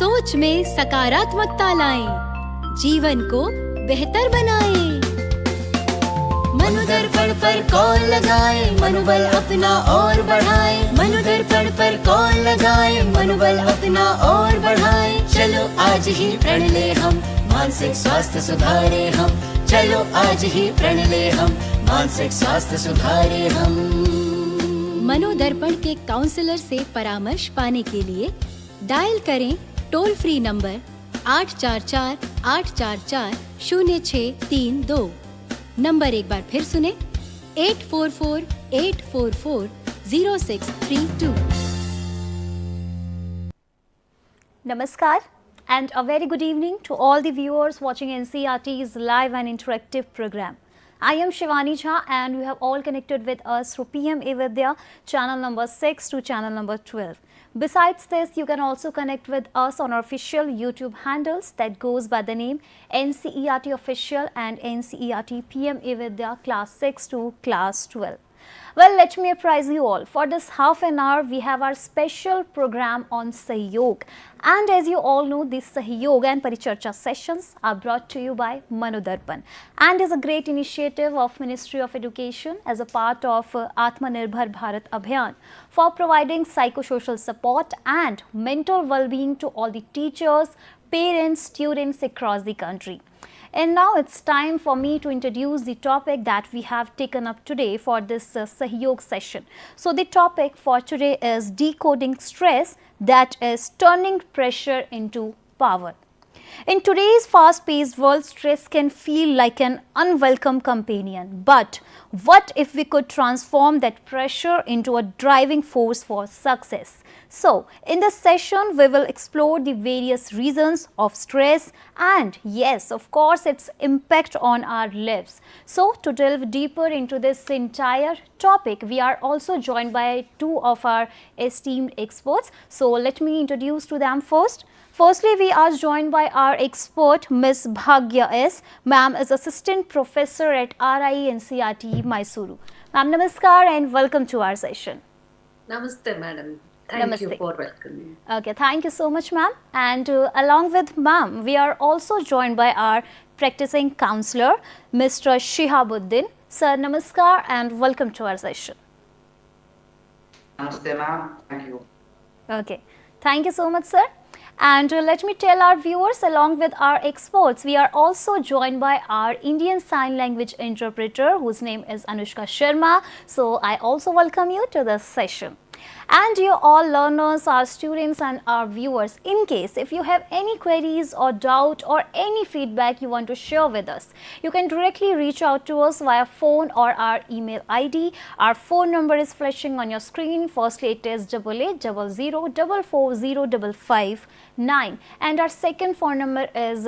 सोच में सकारात्मकता लाएं, जीवन को बेहतर बनाएं। मनोदर्पण पर कॉल लगाएं, मनोबल अपना और बढ़ाएं। मनोदर्पण पर कॉल लगाएं, मनोबल अपना और बढ़ाएं। चलो आज ही प्रण ले हम, मानसिक स्वास्थ्य सुधारे हम। चलो आज ही प्रण ले हम, मानसिक स्वास्थ्य सुधारे हम। मनोदर्पण के काउंसलर से परामर्श पाने के लिए डायल करें टोल फ्री नंबर 844-844-0632। नंबर एक बार फिर सुने 844-844-0632। Namaskar and a very good evening to all the viewers watching NCERT's live and interactive program. I am Shivani Jha and you have all connected with us through PM Avidya channel number 6 to channel number 12. Besides this, you can also connect with us on our official YouTube handles that goes by the name NCERT Official and NCERT PM Avidya class 6 to class 12. Well, let me apprise you all. For this half an hour, we have our special program on Sahyog. And as you all know, these Sahyog and Paricharcha sessions are brought to you by Manodarpan and is a great initiative of Ministry of Education as a part of Atmanirbhar Bharat Abhiyan for providing psychosocial support and mental well-being to all the teachers, parents, students across the country. And now it's time for me to introduce the topic that we have taken up today for this Sahyog session. So the topic for today is decoding stress, that is turning pressure into power. In today's fast-paced world, stress can feel like an unwelcome companion. But what if we could transform that pressure into a driving force for success? So, in this session, we will explore the various reasons of stress and yes, of course, its impact on our lives. So, to delve deeper into this entire topic, we are also joined by two of our esteemed experts. So, let me introduce to them first. Firstly, we are joined by our expert, Ms. Bhagya S. Ma'am is Assistant Professor at RIE NCERT, Mysuru. Ma'am, namaskar and welcome to our session. Namaste, madam. Thank you for welcoming. Okay, thank you so much, ma'am. And along with ma'am, we are also joined by our practicing counselor, Mr. Shihabudeen. Sir, namaskar and welcome to our session. Namaste, ma'am. Thank you. Okay, thank you so much, sir. And let me tell our viewers, along with our experts, we are also joined by our Indian Sign Language interpreter, whose name is Anushka Sharma. So, I also welcome you to this session. And you all learners, our students and our viewers, in case if you have any queries or doubt or any feedback you want to share with us, you can directly reach out to us via phone or our email ID. Our phone number is flashing on your screen. Firstly, it is 8800440559 and our second phone number is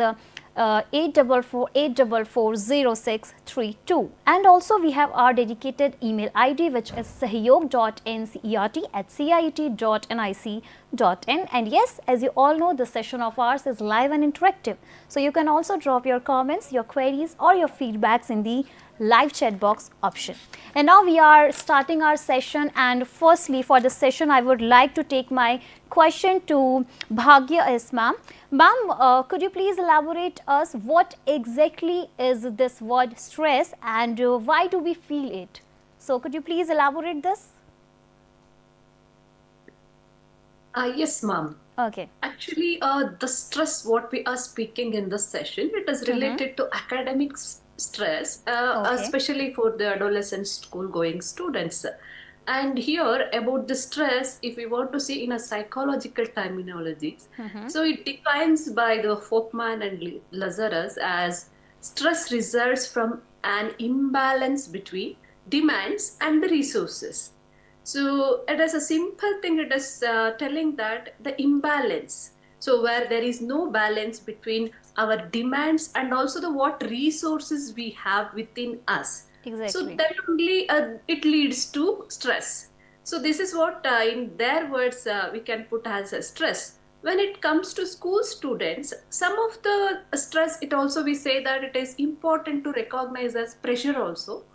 844-844-0632. And also we have our dedicated email ID, which is sahyog.ncert@ciit.nic.in. and yes, as you all know, this session of ours is live and interactive, so you can also drop your comments, your queries or your feedbacks in the live chat box option. And now we are starting our session, and firstly for this session I would like to take my question to Bhagya S. Ma'am. Ma'am, could you please elaborate us what exactly is this word stress and why do we feel it? So, could you please elaborate this? Yes, ma'am. Okay. Actually, the stress what we are speaking in this session, it is related to academic stress, especially for the adolescent school-going students. And here about the stress, if we want to see in a psychological terminology, so it defines by the Folkman and Lazarus as stress results from an imbalance between demands and the resources. So it is a simple thing, it is telling that the imbalance, so where there is no balance between our demands and also the what resources we have within us. Exactly. So then only it leads to stress. So this is what in their words we can put as a stress. When it comes to school students, some of the stress, it also we say that it is important to recognize as pressure also.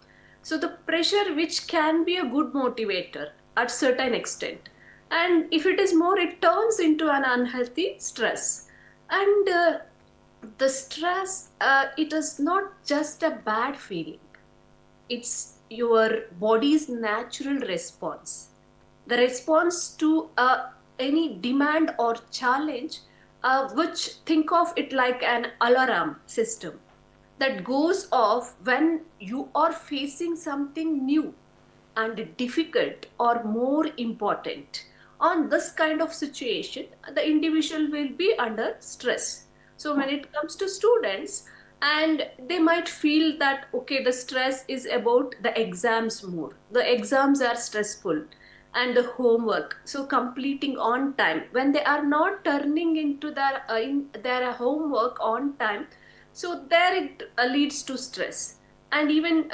So the pressure which can be a good motivator at certain extent. And if it is more, it turns into an unhealthy stress. And the stress, it is not just a bad feeling, it's your body's natural response, the response to any demand or challenge, which think of it like an alarm system that goes off when you are facing something new and difficult or more important. On this kind of situation, the individual will be under stress. So when it comes to students, and they might feel that okay, the stress is about the exams more, the exams are stressful, and the homework, so completing on time, when they are not turning into their homework on time, so there it leads to stress. And even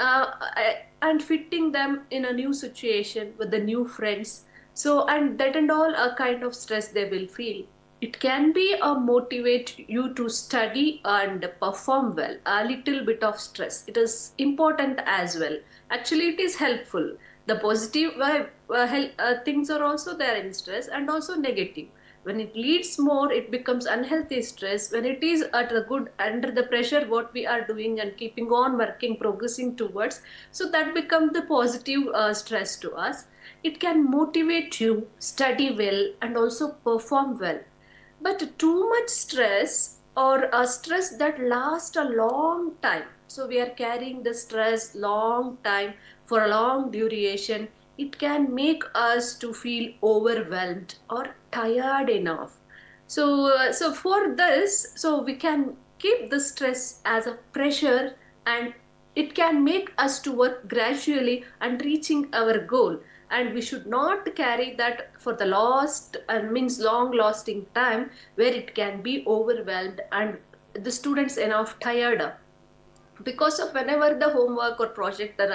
and fitting them in a new situation with the new friends, so and that and all a kind of stress they will feel. It can be a motivate you to study and perform well. A little bit of stress, it is important as well. Actually, it is helpful. The positive things are also there in stress, and also negative. When it leads more, it becomes unhealthy stress. When it is at the good, under the pressure what we are doing and keeping on working, progressing towards, so that becomes the positive stress to us. It can motivate you, study well, and also perform well. But too much stress, or a stress that lasts a long time, so we are carrying the stress long time for a long duration, it can make us to feel overwhelmed or tired enough. So for this, so we can keep the stress as a pressure, and it can make us to work gradually and reaching our goal. And we should not carry that for the lost and means long lasting time, where it can be overwhelmed and the students enough tired up, because of whenever the homework or project or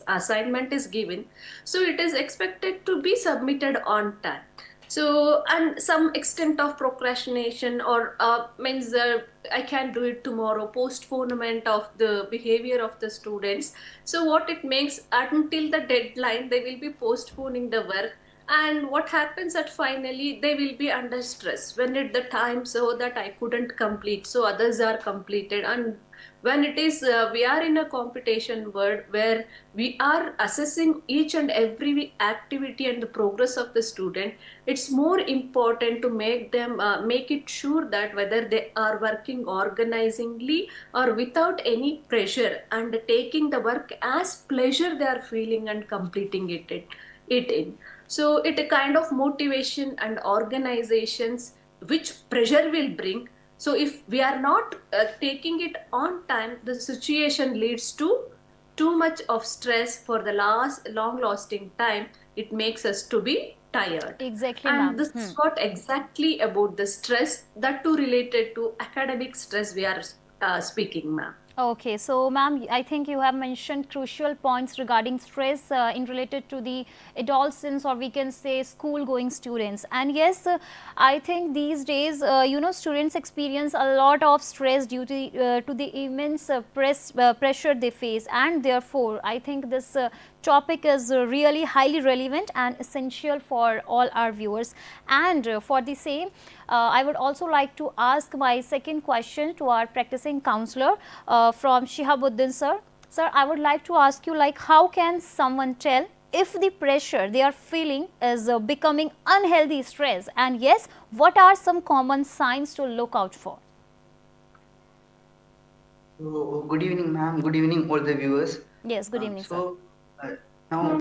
assignment is given, so it is expected to be submitted on time. So and some extent of procrastination, or means I can do it tomorrow, postponement of the behavior of the students. So what it makes, until the deadline they will be postponing the work, and what happens at finally they will be under stress when at the time, so that I couldn't complete, so others are completed. And when it is we are in a competition world where we are assessing each and every activity and the progress of the student, it's more important to make them make it sure that whether they are working organizingly or without any pressure, and taking the work as pleasure they are feeling and completing it in. So it a kind of motivation and organizations which pressure will bring. So if we are not taking it on time, the situation leads to too much of stress for the last long lasting time. It makes us to be tired. Exactly, And ma'am. this is what exactly about the stress, that too related to academic stress we are speaking, ma'am. Okay, so ma'am, I think you have mentioned crucial points regarding stress in related to the adolescents, or we can say school going students. And yes, I think these days, students experience a lot of stress due to the immense pressure they face, and therefore I think this topic is really highly relevant and essential for all our viewers. And for the same, I would also like to ask my second question to our practicing counselor from Shihabudeen sir. Sir, I would like to ask you, like, how can someone tell if the pressure they are feeling is becoming unhealthy stress, and yes, what are some common signs to look out for? So, good evening, ma'am. Good evening, all the viewers. Yes, good evening, sir. Now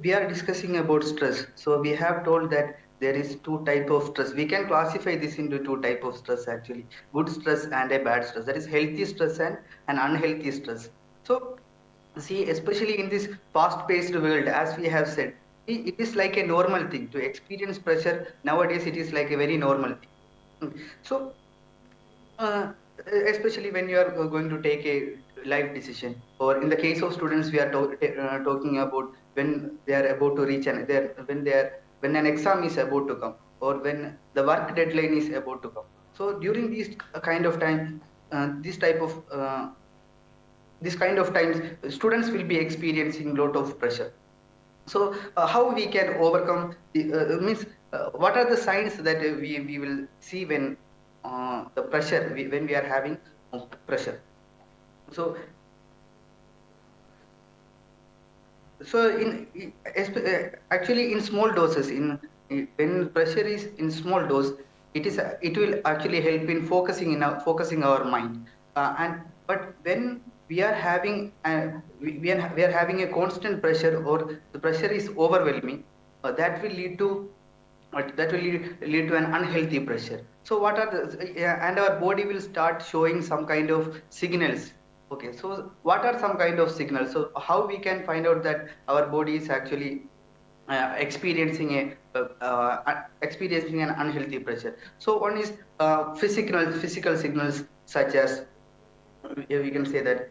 we are discussing about stress. So we have told that there is two type of stress. We can classify this into two type of stress actually: good stress and a bad stress. That is healthy stress and an unhealthy stress. So see, especially in this fast-paced world, as we have said, it is like a normal thing to experience pressure. Nowadays, it is like a very normal thing. So uh, especially when you are going to take a life decision, or in the case of students we are talking about when they are about to reach when an exam is about to come, or when the work deadline is about to come. So during these kind of time, this type of this kind of times, students will be experiencing lot of pressure. So how we can overcome the means what are the signs that we will see when the pressure, when we are having pressure? So actually in small doses, when pressure is in small dose, it will actually help in focusing our mind. And but when we are having we are having a constant pressure, or the pressure is overwhelming, that will lead to lead to an unhealthy pressure. So what are the and our body will start showing some kind of signals. Okay, so what are some kind of signals? So how we can find out that our body is actually experiencing an unhealthy pressure? So one is physical signals, such as we can say that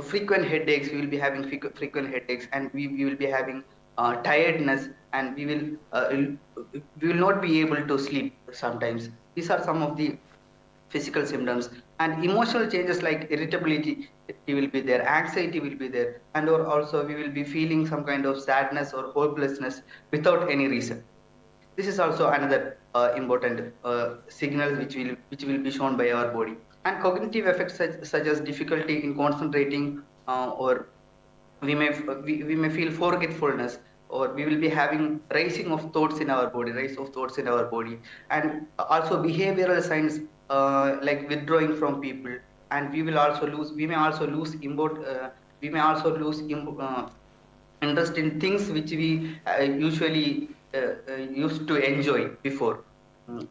frequent headaches. We will be having frequent headaches, and we will be having tiredness, and we will not be able to sleep sometimes. These are some of the physical symptoms. And emotional changes like irritability, it will be there, anxiety will be there, and or also we will be feeling some kind of sadness or hopelessness without any reason. This is also another important signal which will be shown by our body. And cognitive effects such as difficulty in concentrating, or we may feel forgetfulness, or we will be having raising of thoughts in our body, and also behavioral signs like withdrawing from people. And we may also lose interest in things which we usually used to enjoy before. Mm.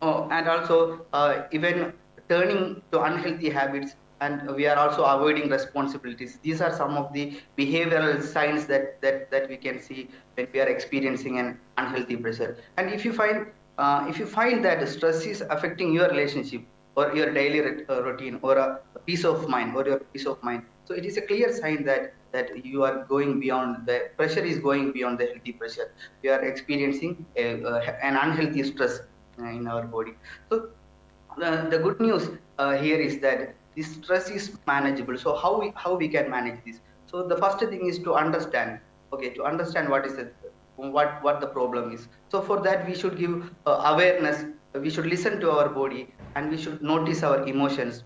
Oh, and also even turning to unhealthy habits, and we are also avoiding responsibilities. These are some of the behavioral signs that we can see when we are experiencing an unhealthy pressure. And if you find that stress is affecting your relationship, or your daily routine, or a peace of mind, so it is a clear sign that you are going beyond, the pressure is going beyond the healthy pressure. We are experiencing an unhealthy stress in our body. So the good news here is that this stress is manageable. So how we can manage this? So the first thing is to understand. Okay, to understand what the problem is. So for that we should give awareness. We should listen to our body, and we should notice our emotions,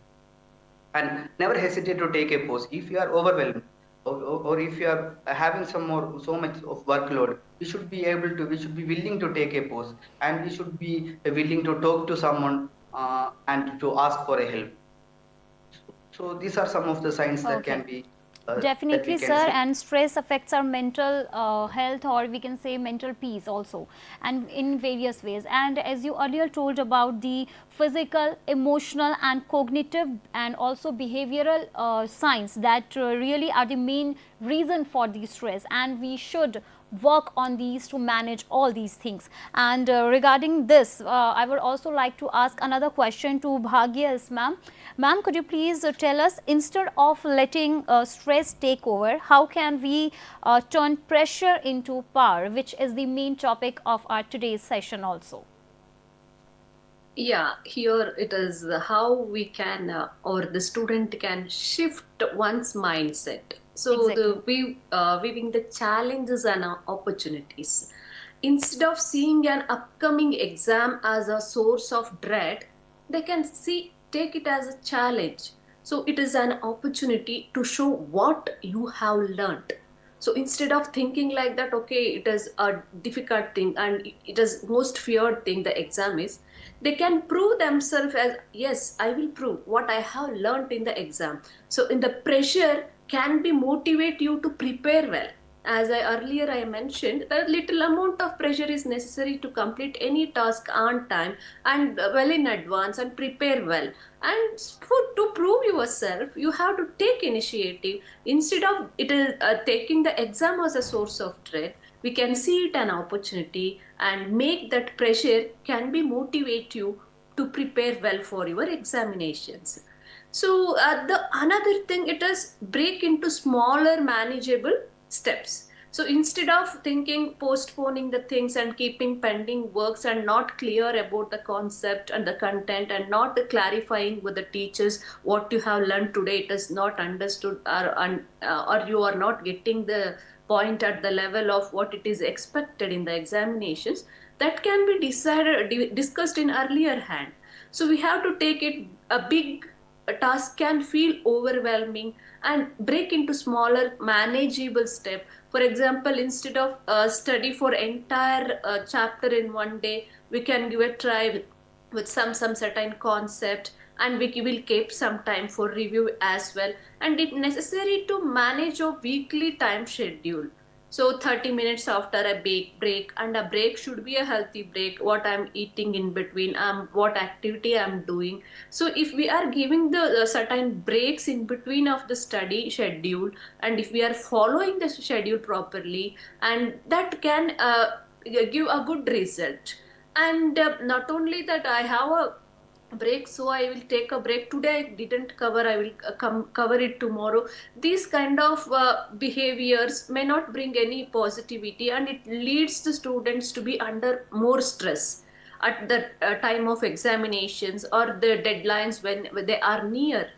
and never hesitate to take a pause if you are overwhelmed, or if you are having so much of workload. We should be willing to take a pause, and we should be willing to talk to someone, and to ask for a help. So these are some of the signs that Okay. can be that we Definitely, can sir. see. And stress affects our mental health, or we can say mental peace also, and in various ways. And as you earlier told about the physical, emotional, and cognitive, and also behavioral signs that really are the main reason for the stress, and we should work on these to manage all these things. And regarding this, I would also like to ask another question to Bhagya S, ma'am. Ma'am, could you please tell us, instead of letting stress take over, how can we turn pressure into power, which is the main topic of our today's session also? Yeah, here it is how we can, or the student can shift one's mindset. So Exactly. viewing the challenges and opportunities. Instead of seeing an upcoming exam as a source of dread, they can take it as a challenge. So it is an opportunity to show what you have learned. So instead of thinking like that, okay, it is a difficult thing and it is most feared thing the exam is, they can prove themselves as, yes, I will prove what I have learned in the exam. So in the pressure can be motivate you to prepare well. As I mentioned, a little amount of pressure is necessary to complete any task on time and well in advance and prepare well. And to prove yourself, you have to take initiative. Instead of taking the exam as a source of dread, we can see it an opportunity and make that pressure can be motivate you to prepare well for your examinations. So the another thing, it is break into smaller manageable steps. So instead of thinking postponing the things and keeping pending works and not clear about the concept and the content and not clarifying with the teachers what you have learned today, it is not understood, or you are not getting the point at the level of what it is expected in the examinations, that can be discussed in earlier hand. So we have to take it, a big task can feel overwhelming, and break into smaller manageable step. For example, instead of study for entire chapter in one day, we can give a try with some certain concept, and we will keep some time for review as well. And it necessary to manage a weekly time schedule. So 30 minutes after a break, and a break should be a healthy break, what I'm eating in between, what activity I'm doing. So if we are giving the certain breaks in between of the study schedule, and if we are following the schedule properly, and that can give a good result. And not only that, I have a break, so I will take a break today, I didn't cover, I will cover it tomorrow. These kind of behaviors may not bring any positivity, and it leads the students to be under more stress at the time of examinations or the deadlines when they are near.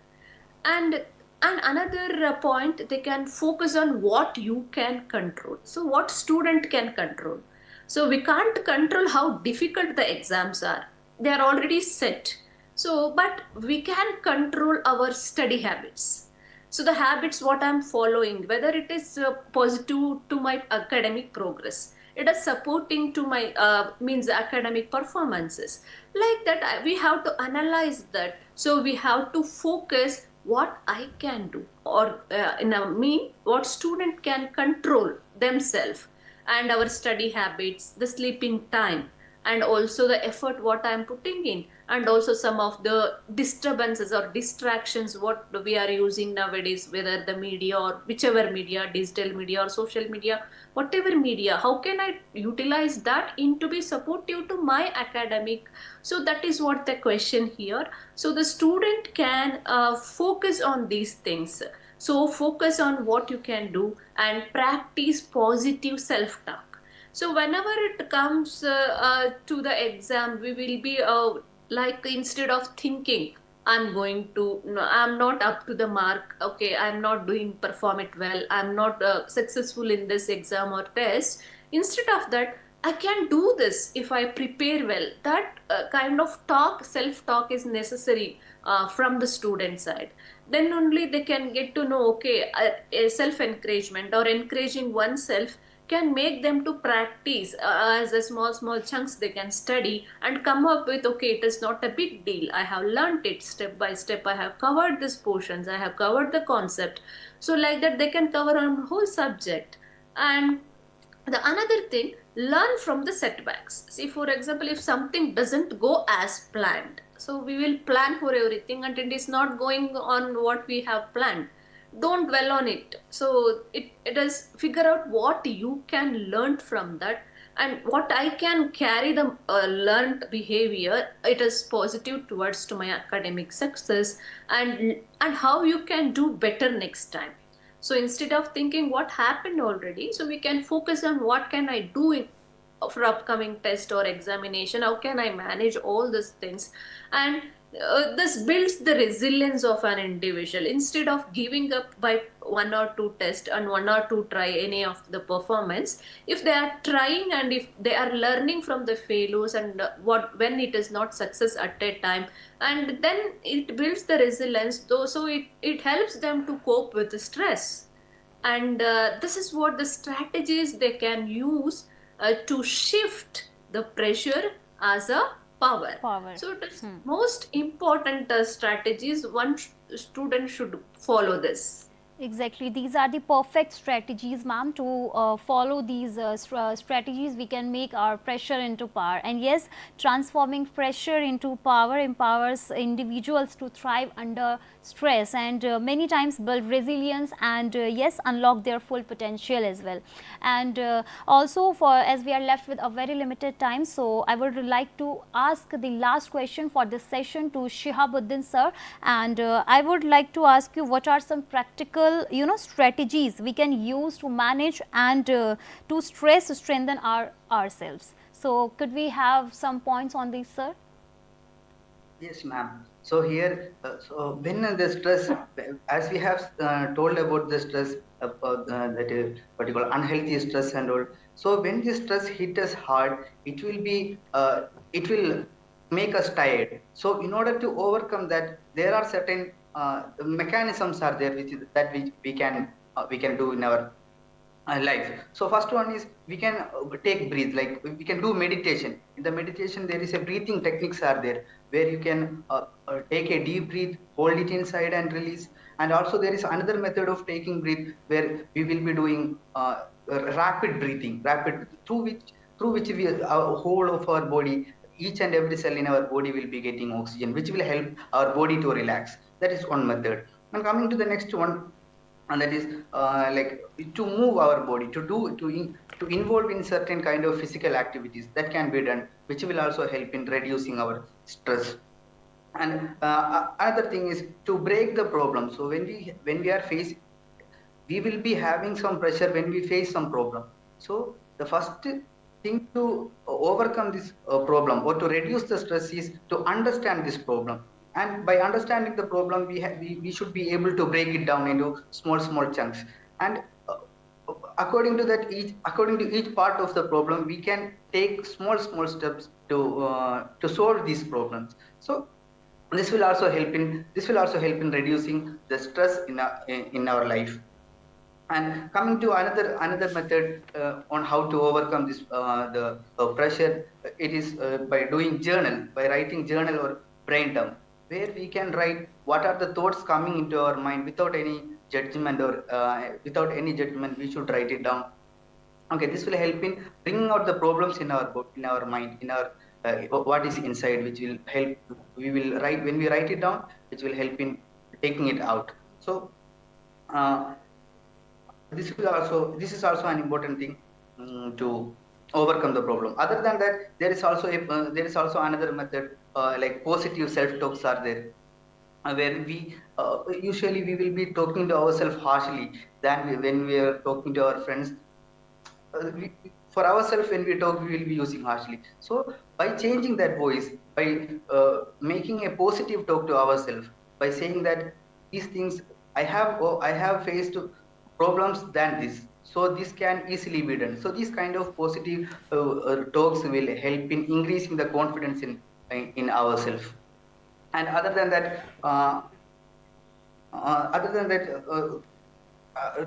And another point, they can focus on what you can control. So what student can control? So we can't control how difficult the exams are, they are already set. So but we can control our study habits. So the habits what I'm following, whether it is positive to my academic progress, it is supporting to my means academic performances, like that we have to analyze that. So we have to focus what I can do, or in a mean what student can control themselves, and our study habits, the sleeping time, and also the effort what I'm putting in, and also some of the disturbances or distractions what we are using nowadays, whether the media or whichever media, digital media or social media, whatever media, how can I utilize that in to be supportive to my academic? So that is what the question here. So the student can focus on these things. So focus on what you can do and practice positive self-talk. So whenever it comes to the exam, we will be like, instead of thinking I'm going to, no, I'm not up to the mark, okay, I'm not doing perform it well, I'm not successful in this exam or test. Instead of that, I can do this if I prepare well. That kind of talk, self-talk is necessary from the student side. Then only they can get to know, okay, self-encouragement or encouraging oneself can make them to practice as a small chunks they can study and come up with, okay, it is not a big deal, I have learned it step by step, I have covered these portions, I have covered the concept. So like that they can cover on whole subject. And the another thing, learn from the setbacks. See, for example, if something doesn't go as planned, so we will plan for everything and it is not going on what we have planned, don't dwell on it. So it is figure out what you can learn from that, and what I can carry the learned behavior, it is positive towards to my academic success, and how you can do better next time. So instead of thinking what happened already, so we can focus on what can I do in for upcoming test or examination, how can I manage all these things. And this builds the resilience of an individual. Instead of giving up by one or two tests and one or two try any of the performance, if they are trying and if they are learning from the failures and what when it is not success at a time, and then it builds the resilience though, so it helps them to cope with the stress. And this is what the strategies they can use to shift the pressure as a power. So it is most important strategies, one student should follow this. Exactly, these are the perfect strategies, ma'am. To follow these strategies, we can make our pressure into power. And yes, transforming pressure into power empowers individuals to thrive under stress, and many times build resilience, and yes, unlock their full potential as well. And also, for as we are left with a very limited time, so I would like to ask the last question for this session to Shihabudeen sir, and I would like to ask you, what are some practical strategies we can use to manage and to strengthen ourselves. So could we have some points on this, sir? Yes, ma'am. So here, so when the stress, as we have told about the stress, that is what you call unhealthy stress and all. So when the stress hit us hard, it will make us tired. So in order to overcome that, there are certain mechanisms are there which we can do in our life. So first one is we can take breathe, like we can do meditation. In the meditation there is a breathing techniques are there where you can take a deep breath, hold it inside and release. And also there is another method of taking breath where we will be doing rapid breathing, rapid, through which we whole of our body, each and every cell in our body will be getting oxygen, which will help our body to relax. That is one method. And coming to the next one, and that is like to move our body, to involve in certain kind of physical activities that can be done, which will also help in reducing our stress. And another thing is to break the problem. So when we are facing, we will be having some pressure when we face some problem. So the first thing to overcome this problem or to reduce the stress is to understand this problem. And by understanding the problem, we should be able to break it down into small chunks. And according to each part of the problem, we can take small steps to solve these problems. So this will also help in reducing the stress in our life. And coming to another method on how to overcome this the pressure, it is by doing journal, by writing journal or brain dump, where we can write what are the thoughts coming into our mind without any judgment, or without any judgment we should write it down. Okay, this will help in bringing out the problems in our mind, in our what is inside, which will help, we will write, when we write it down, which will help in taking it out. So this is also an important thing to overcome the problem. Other than that, there is also another method, like positive self talks are there, where we usually we will be talking to ourselves harshly than when we are talking to our friends. For ourselves, when we talk, we will be using harshly. So by changing that voice, by making a positive talk to ourselves, by saying that these things, I have faced problems than this, so this can easily be done. So these kind of positive talks will help in increasing the confidence in ourselves. And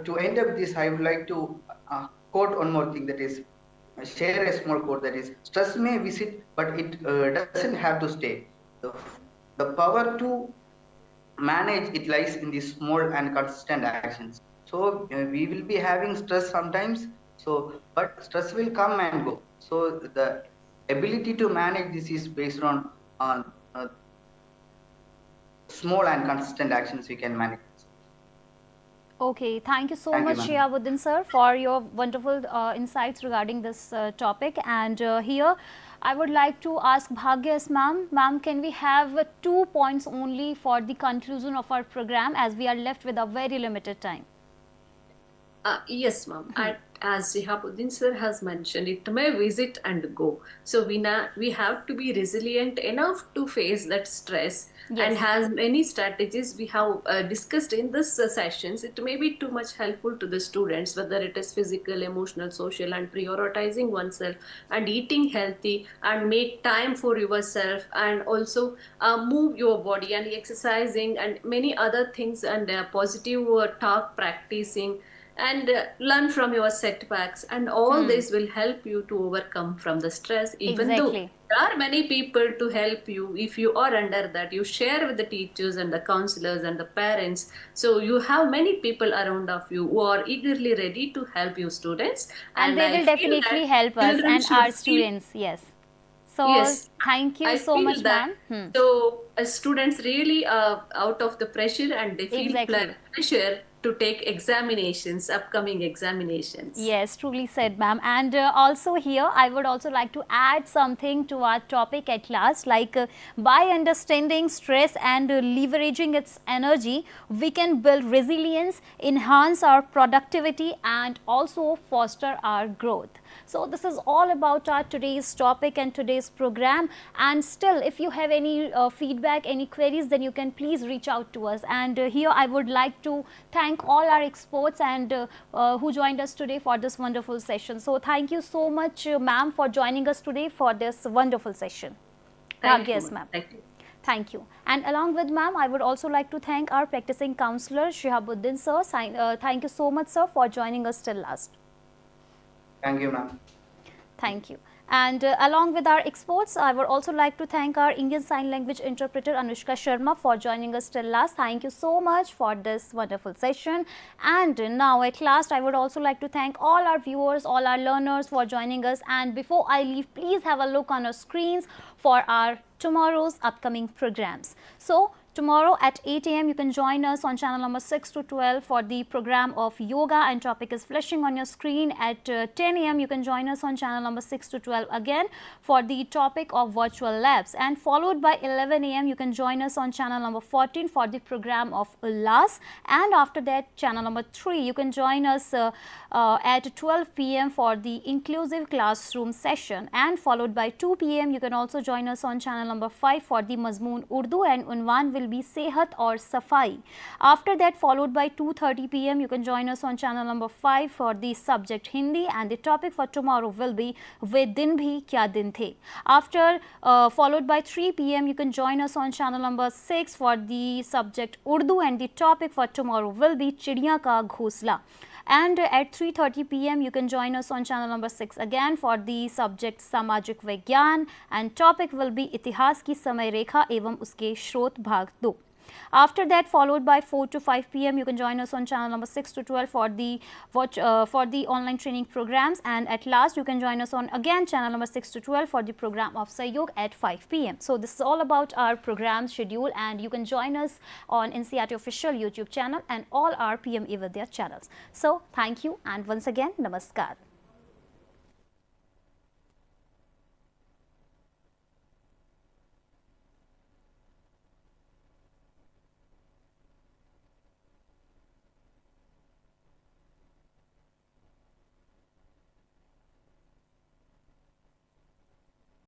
to end up this, I would like to quote one more thing, that is share a small quote, that is, stress may visit, but it doesn't have to stay. The power to manage it lies in these small and consistent actions. So we will be having stress sometimes, but stress will come and go. So the ability to manage this is based on small and consistent actions we can manage. Okay, thank you so Thank you, much, ma'am. Shihabudeen sir, for your wonderful insights regarding this topic. And here, I would like to ask Bhagya S ma'am. Ma'am, can we have 2 points only for the conclusion of our program, as we are left with a very limited time? Yes, ma'am. As Shihabudeen sir has mentioned, it may visit and go. So we have to be resilient enough to face that stress. Yes. And has many strategies we have discussed in this sessions. It may be too much helpful to the students, whether it is physical, emotional, social, and prioritizing oneself and eating healthy and make time for yourself, and also move your body and exercising and many other things, and positive talk practicing, and learn from your setbacks, and all this will help you to overcome from the stress. Even though there are many people to help you, if you are under that, you share with the teachers and the counselors and the parents. So you have many people around of you who are eagerly ready to help you students, and they will definitely help us and our students. Yes. So yes, thank you so much, ma'am. So students really out of the pressure, and they feel pressure to take examinations, upcoming examinations. Yes, truly said, ma'am. And also here, I would also like to add something to our topic at last, like by understanding stress and leveraging its energy, we can build resilience, enhance our productivity, and also foster our growth. So this is all about our today's topic and today's program. And still, if you have any feedback, any queries, then you can please reach out to us. And here I would like to thank all our experts and who joined us today for this wonderful session. So thank you so much, ma'am, for joining us today for this wonderful session. Thank you, Yes, ma'am. Thank you. Thank you. And along with ma'am, I would also like to thank our practicing counselor Shihabudeen sir. Thank you so much, sir, for joining us till last. Thank you, ma'am. Thank you. And along with our experts, I would also like to thank our Indian Sign Language interpreter Anushka Sharma for joining us till last. Thank you so much for this wonderful session. And now at last, I would also like to thank all our viewers, all our learners for joining us. And before I leave, please have a look on our screens for our tomorrow's upcoming programs. So tomorrow at 8 AM, you can join us on channel number 6 to 12 for the program of yoga, and topic is flashing on your screen. At 10 AM, you can join us on channel number 6 to 12 again for the topic of virtual labs, and followed by 11 AM, you can join us on channel number 14 for the program of Ullas, and after that channel number 3, you can join us at 12 PM for the inclusive classroom session, and followed by 2 PM, you can also join us on channel number 5 for the Mazmoon Urdu, and Unwan will be Sehat or Safai. After that, followed by 2:30 PM, you can join us on channel number 5 for the subject Hindi, and the topic for tomorrow will be Ve Din Bhi Kya Din The. After followed by 3 PM, you can join us on channel number 6 for the subject Urdu, and the topic for tomorrow will be Chidiyan Ka Ghosla. And at 3:30 PM, you can join us on channel number 6 again for the subject Samajik Vigyan, and topic will be Itihas ki Samay Rekha evam uske Shrot Bhag 2. After that, followed by 4 to 5 PM, you can join us on channel number 6 to 12 for the online training programs, and at last you can join us on again channel number 6 to 12 for the program of Sahyog at 5 PM. So this is all about our program schedule, and you can join us on NCERT official YouTube channel and all our PM Evidya channels. So thank you, and once again, namaskar.